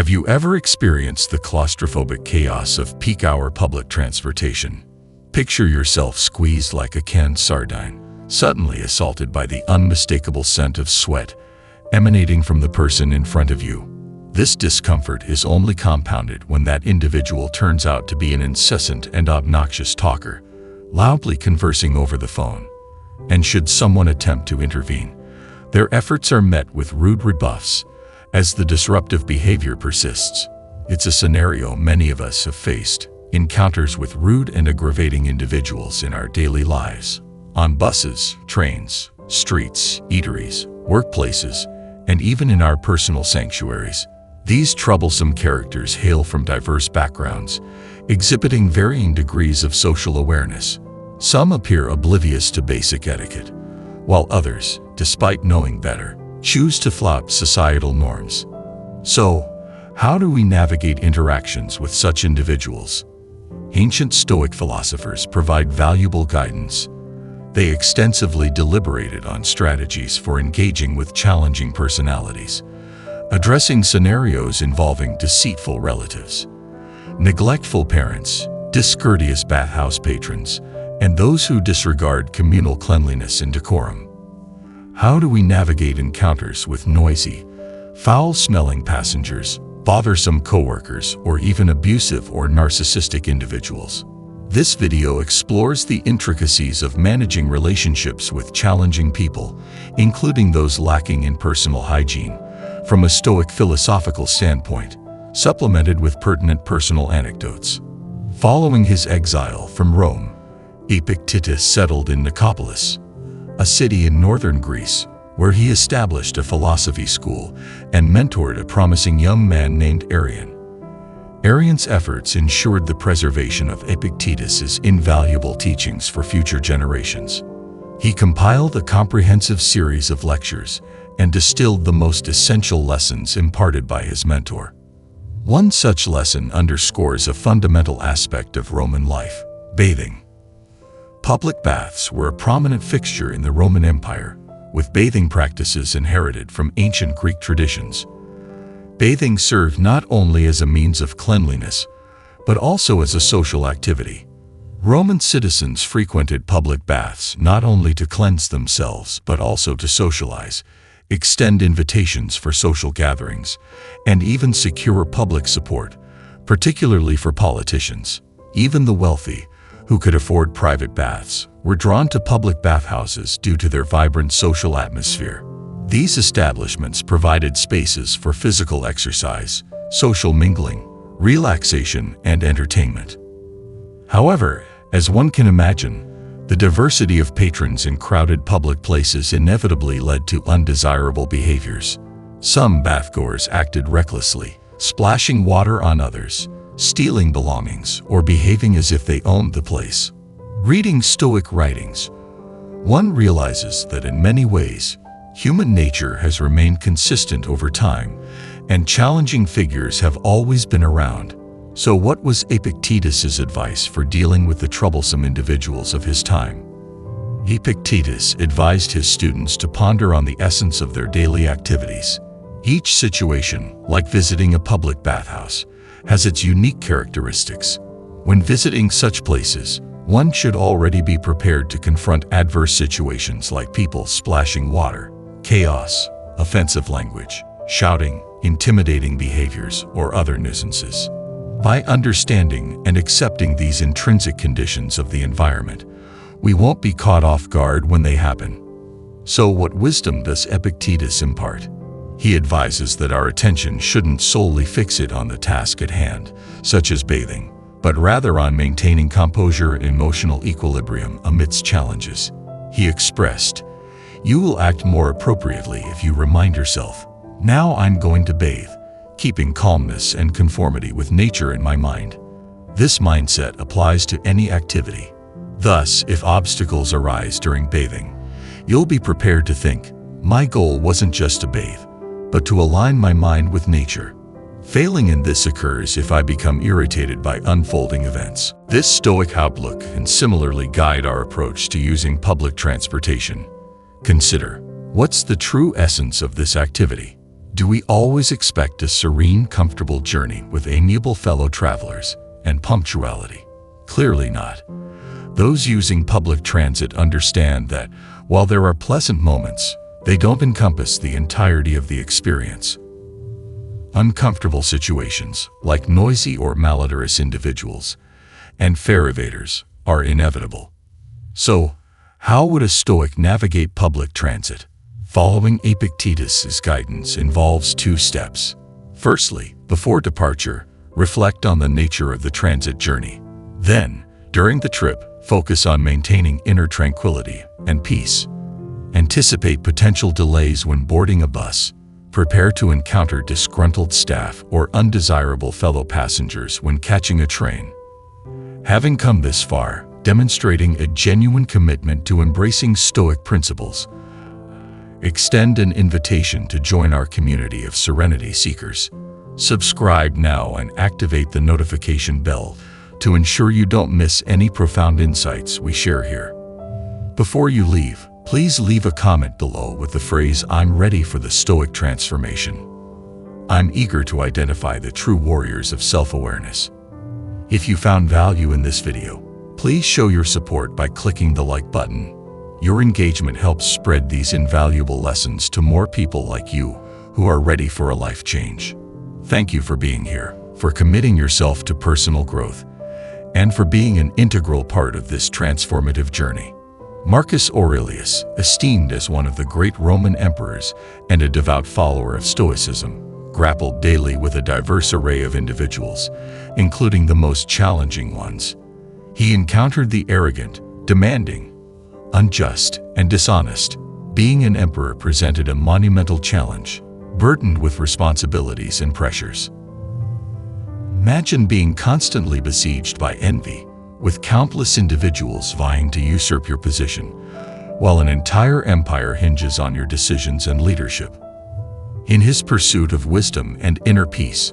Have you ever experienced the claustrophobic chaos of peak-hour public transportation? Picture yourself squeezed like a canned sardine, suddenly assaulted by the unmistakable scent of sweat emanating from the person in front of you. This discomfort is only compounded when that individual turns out to be an incessant and obnoxious talker, loudly conversing over the phone. And should someone attempt to intervene, their efforts are met with rude rebuffs as the disruptive behavior persists. It's a scenario many of us have faced, encounters with rude and aggravating individuals in our daily lives. On buses, trains, streets, eateries, workplaces, and even in our personal sanctuaries. These troublesome characters hail from diverse backgrounds, exhibiting varying degrees of social awareness. Some appear oblivious to basic etiquette, while others, despite knowing better, choose to flout societal norms. So, how do we navigate interactions with such individuals? Ancient Stoic philosophers provide valuable guidance. They extensively deliberated on strategies for engaging with challenging personalities, addressing scenarios involving deceitful relatives, neglectful parents, discourteous bathhouse patrons, and those who disregard communal cleanliness and decorum. How do we navigate encounters with noisy, foul-smelling passengers, bothersome coworkers, or even abusive or narcissistic individuals? This video explores the intricacies of managing relationships with challenging people, including those lacking in personal hygiene, from a Stoic philosophical standpoint, supplemented with pertinent personal anecdotes. Following his exile from Rome, Epictetus settled in Nicopolis, a city in northern Greece, where he established a philosophy school and mentored a promising young man named Arian. Arian's efforts ensured the preservation of Epictetus's invaluable teachings for future generations. He compiled a comprehensive series of lectures and distilled the most essential lessons imparted by his mentor. One such lesson underscores a fundamental aspect of Roman life: bathing. Public baths were a prominent fixture in the Roman Empire, with bathing practices inherited from ancient Greek traditions. Bathing served not only as a means of cleanliness, but also as a social activity. Roman citizens frequented public baths not only to cleanse themselves but also to socialize, extend invitations for social gatherings, and even secure public support, particularly for politicians. Even the wealthy, who could afford private baths, were drawn to public bathhouses due to their vibrant social atmosphere. These establishments provided spaces for physical exercise, social mingling, relaxation, and entertainment. However, as one can imagine, the diversity of patrons in crowded public places inevitably led to undesirable behaviors. Some bathgoers acted recklessly, splashing water on others, stealing belongings, or behaving as if they owned the place. Reading Stoic writings, one realizes that in many ways, human nature has remained consistent over time, and challenging figures have always been around. So what was Epictetus's advice for dealing with the troublesome individuals of his time? Epictetus advised his students to ponder on the essence of their daily activities. Each situation, like visiting a public bathhouse, has its unique characteristics. When visiting such places, one should already be prepared to confront adverse situations like people splashing water, chaos, offensive language, shouting, intimidating behaviors, or other nuisances. By understanding and accepting these intrinsic conditions of the environment, we won't be caught off guard when they happen. So what wisdom does Epictetus impart? He advises that our attention shouldn't solely fix it on the task at hand, such as bathing, but rather on maintaining composure and emotional equilibrium amidst challenges. He expressed, "You will act more appropriately if you remind yourself, 'Now I'm going to bathe,' keeping calmness and conformity with nature in my mind." This mindset applies to any activity. Thus, if obstacles arise during bathing, you'll be prepared to think, "My goal wasn't just to bathe, but to align my mind with nature." Failing in this occurs if I become irritated by unfolding events. This Stoic outlook can similarly guide our approach to using public transportation. Consider, what's the true essence of this activity? Do we always expect a serene, comfortable journey with amiable fellow travelers and punctuality? Clearly not. Those using public transit understand that, while there are pleasant moments, they don't encompass the entirety of the experience. Uncomfortable situations, like noisy or malodorous individuals and fare evaders, are inevitable. So, how would a Stoic navigate public transit? Following Epictetus's guidance involves 2 steps. Firstly, before departure, reflect on the nature of the transit journey. Then, during the trip, focus on maintaining inner tranquility and peace. Anticipate potential delays when boarding a bus. Prepare to encounter disgruntled staff or undesirable fellow passengers when catching a train. Having come this far, demonstrating a genuine commitment to embracing Stoic principles, extend an invitation to join our community of serenity seekers. Subscribe now and activate the notification bell to ensure you don't miss any profound insights we share here. Before you leave, please leave a comment below with the phrase, "I'm ready for the Stoic transformation." I'm eager to identify the true warriors of self-awareness. If you found value in this video, please show your support by clicking the like button. Your engagement helps spread these invaluable lessons to more people like you who are ready for a life change. Thank you for being here, for committing yourself to personal growth, and for being an integral part of this transformative journey. Marcus Aurelius, esteemed as one of the great Roman emperors and a devout follower of Stoicism, grappled daily with a diverse array of individuals, including the most challenging ones. He encountered the arrogant, demanding, unjust, and dishonest. Being an emperor presented a monumental challenge, burdened with responsibilities and pressures. Imagine being constantly besieged by envy, with countless individuals vying to usurp your position, while an entire empire hinges on your decisions and leadership. In his pursuit of wisdom and inner peace,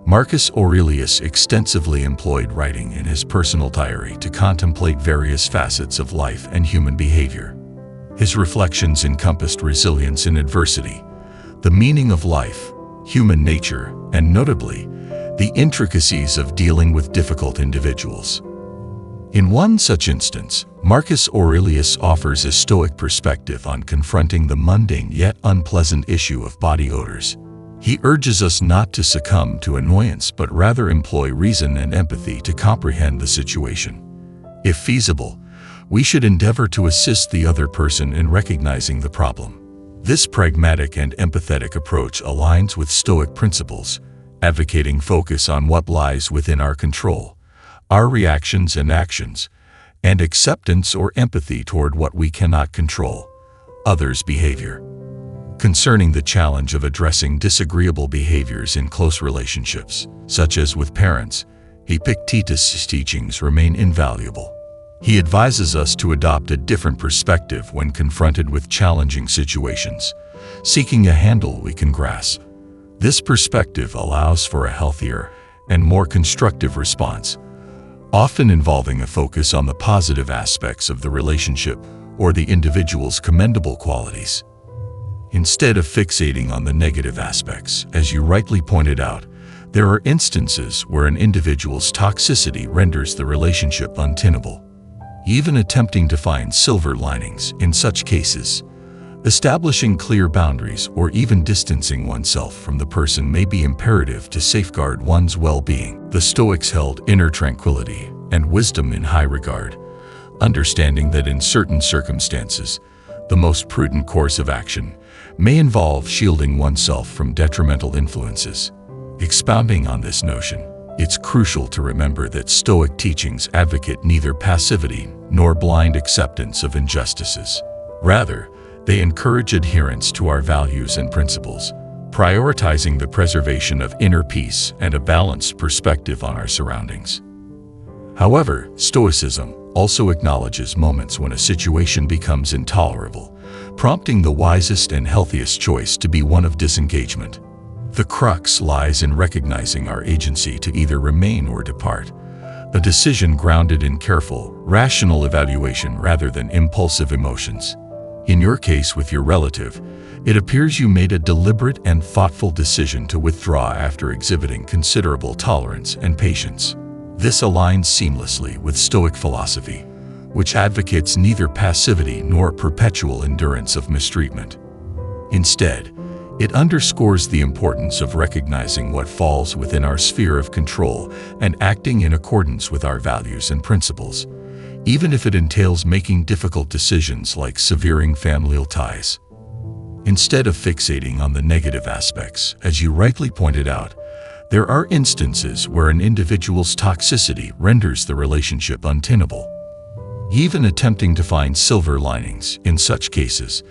Marcus Aurelius extensively employed writing in his personal diary to contemplate various facets of life and human behavior. His reflections encompassed resilience in adversity, the meaning of life, human nature, and notably, the intricacies of dealing with difficult individuals. In one such instance, Marcus Aurelius offers a Stoic perspective on confronting the mundane yet unpleasant issue of body odors. He urges us not to succumb to annoyance but rather employ reason and empathy to comprehend the situation. If feasible, we should endeavor to assist the other person in recognizing the problem. This pragmatic and empathetic approach aligns with Stoic principles, advocating focus on what lies within our control, our reactions and actions, and acceptance or empathy toward what we cannot control, others' behavior. Concerning the challenge of addressing disagreeable behaviors in close relationships, such as with parents, Epictetus' teachings remain invaluable. He advises us to adopt a different perspective when confronted with challenging situations, seeking a handle we can grasp. This perspective allows for a healthier and more constructive response, often involving a focus on the positive aspects of the relationship or the individual's commendable qualities. Instead of fixating on the negative aspects, as you rightly pointed out, there are instances where an individual's toxicity renders the relationship untenable. Even attempting to find silver linings in such cases, establishing clear boundaries or even distancing oneself from the person may be imperative to safeguard one's well-being. The Stoics held inner tranquility and wisdom in high regard, understanding that in certain circumstances, the most prudent course of action may involve shielding oneself from detrimental influences. Expounding on this notion, it's crucial to remember that Stoic teachings advocate neither passivity nor blind acceptance of injustices. Rather, they encourage adherence to our values and principles, prioritizing the preservation of inner peace and a balanced perspective on our surroundings. However, Stoicism also acknowledges moments when a situation becomes intolerable, prompting the wisest and healthiest choice to be one of disengagement. The crux lies in recognizing our agency to either remain or depart, a decision grounded in careful, rational evaluation rather than impulsive emotions. In your case with your relative, it appears you made a deliberate and thoughtful decision to withdraw after exhibiting considerable tolerance and patience. This aligns seamlessly with Stoic philosophy, which advocates neither passivity nor perpetual endurance of mistreatment. Instead, it underscores the importance of recognizing what falls within our sphere of control and acting in accordance with our values and principles, even if it entails making difficult decisions like severing familial ties. Instead of fixating on the negative aspects, as you rightly pointed out, there are instances where an individual's toxicity renders the relationship untenable. Even attempting to find silver linings in such cases,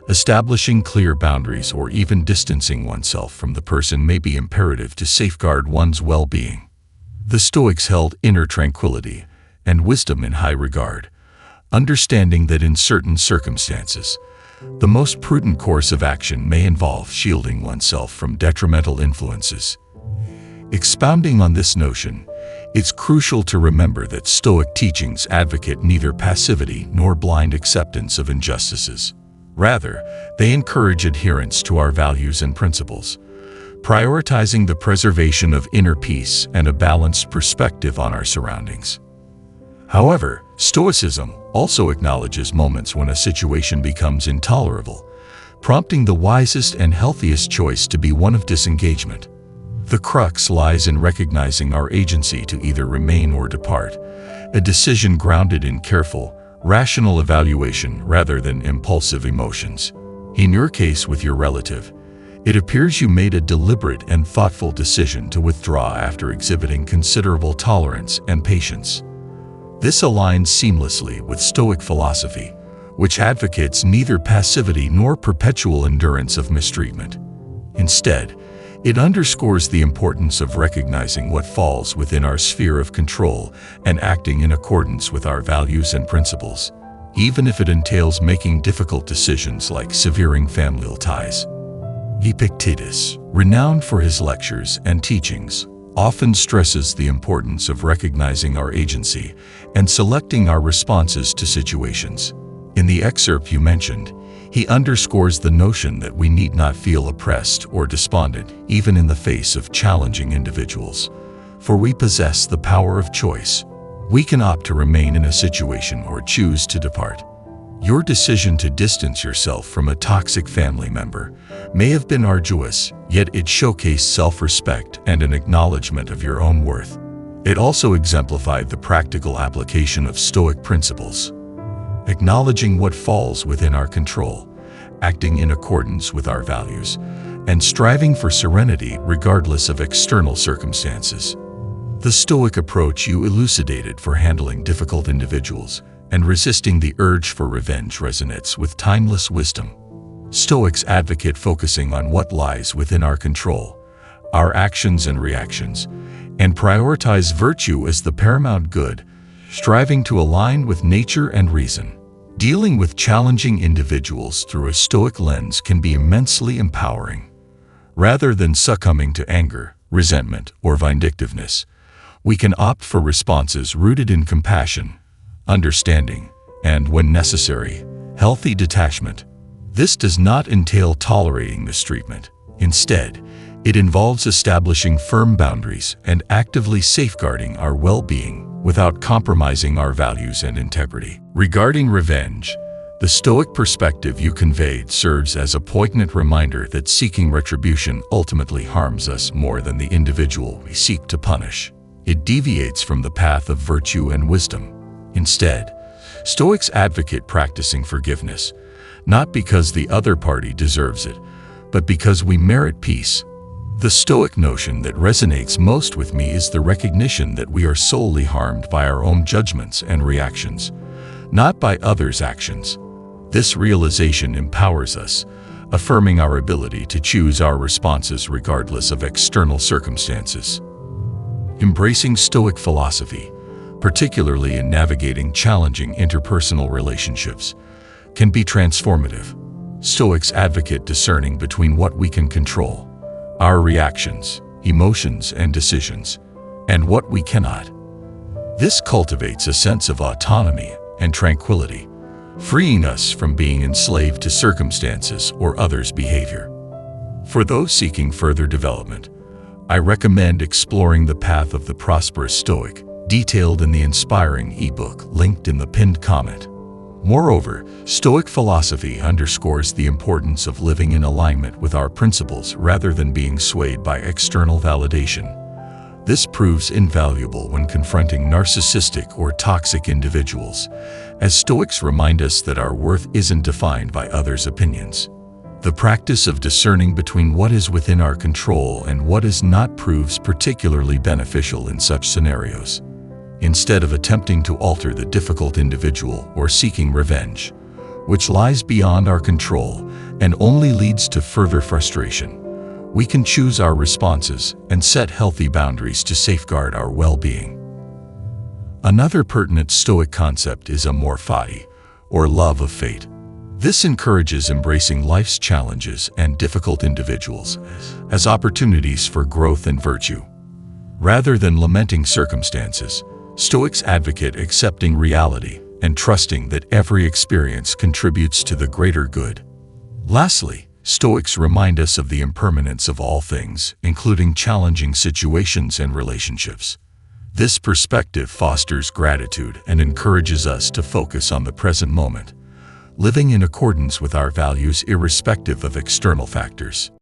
establishing clear boundaries or even distancing oneself from the person may be imperative to safeguard one's well-being. The Stoics held inner tranquility and wisdom in high regard, understanding that in certain circumstances, the most prudent course of action may involve shielding oneself from detrimental influences. Expounding on this notion, it's crucial to remember that Stoic teachings advocate neither passivity nor blind acceptance of injustices. Rather, they encourage adherence to our values and principles, prioritizing the preservation of inner peace and a balanced perspective on our surroundings. However, Stoicism also acknowledges moments when a situation becomes intolerable, prompting the wisest and healthiest choice to be one of disengagement. The crux lies in recognizing our agency to either remain or depart, a decision grounded in careful, rational evaluation rather than impulsive emotions. In your case with your relative, it appears you made a deliberate and thoughtful decision to withdraw after exhibiting considerable tolerance and patience. This aligns seamlessly with Stoic philosophy, which advocates neither passivity nor perpetual endurance of mistreatment. Instead, it underscores the importance of recognizing what falls within our sphere of control and acting in accordance with our values and principles, even if it entails making difficult decisions like severing familial ties. Epictetus, renowned for his lectures and teachings, often stresses the importance of recognizing our agency and selecting our responses to situations. In the excerpt you mentioned, he underscores the notion that we need not feel oppressed or despondent even in the face of challenging individuals, for we possess the power of choice. We can opt to remain in a situation or choose to depart. Your decision to distance yourself from a toxic family member may have been arduous, yet it showcased self-respect and an acknowledgement of your own worth. It also exemplified the practical application of Stoic principles, acknowledging what falls within our control, acting in accordance with our values, and striving for serenity regardless of external circumstances. The Stoic approach you elucidated for handling difficult individuals and resisting the urge for revenge resonates with timeless wisdom. Stoics advocate focusing on what lies within our control, our actions and reactions, and prioritize virtue as the paramount good, striving to align with nature and reason. Dealing with challenging individuals through a Stoic lens can be immensely empowering. Rather than succumbing to anger, resentment, or vindictiveness, we can opt for responses rooted in compassion, understanding, and, when necessary, healthy detachment. This does not entail tolerating mistreatment. Instead, it involves establishing firm boundaries and actively safeguarding our well-being without compromising our values and integrity. Regarding revenge, the Stoic perspective you conveyed serves as a poignant reminder that seeking retribution ultimately harms us more than the individual we seek to punish. It deviates from the path of virtue and wisdom. Instead, Stoics advocate practicing forgiveness, not because the other party deserves it, but because we merit peace. The Stoic notion that resonates most with me is the recognition that we are solely harmed by our own judgments and reactions, not by others' actions. This realization empowers us, affirming our ability to choose our responses regardless of external circumstances. Embracing Stoic philosophy, particularly in navigating challenging interpersonal relationships, can be transformative. Stoics advocate discerning between what we can control, our reactions, emotions, and decisions, and what we cannot. This cultivates a sense of autonomy and tranquility, freeing us from being enslaved to circumstances or others' behavior. For those seeking further development, I recommend exploring the path of the prosperous Stoic, detailed in the inspiring ebook linked in the pinned comment. Moreover, Stoic philosophy underscores the importance of living in alignment with our principles rather than being swayed by external validation. This proves invaluable when confronting narcissistic or toxic individuals, as Stoics remind us that our worth isn't defined by others' opinions. The practice of discerning between what is within our control and what is not proves particularly beneficial in such scenarios. Instead of attempting to alter the difficult individual or seeking revenge, which lies beyond our control and only leads to further frustration, we can choose our responses and set healthy boundaries to safeguard our well-being. Another pertinent Stoic concept is amor fati, or love of fate. This encourages embracing life's challenges and difficult individuals as opportunities for growth and virtue. Rather than lamenting circumstances, Stoics advocate accepting reality and trusting that every experience contributes to the greater good. Lastly, Stoics remind us of the impermanence of all things, including challenging situations and relationships. This perspective fosters gratitude and encourages us to focus on the present moment, living in accordance with our values irrespective of external factors.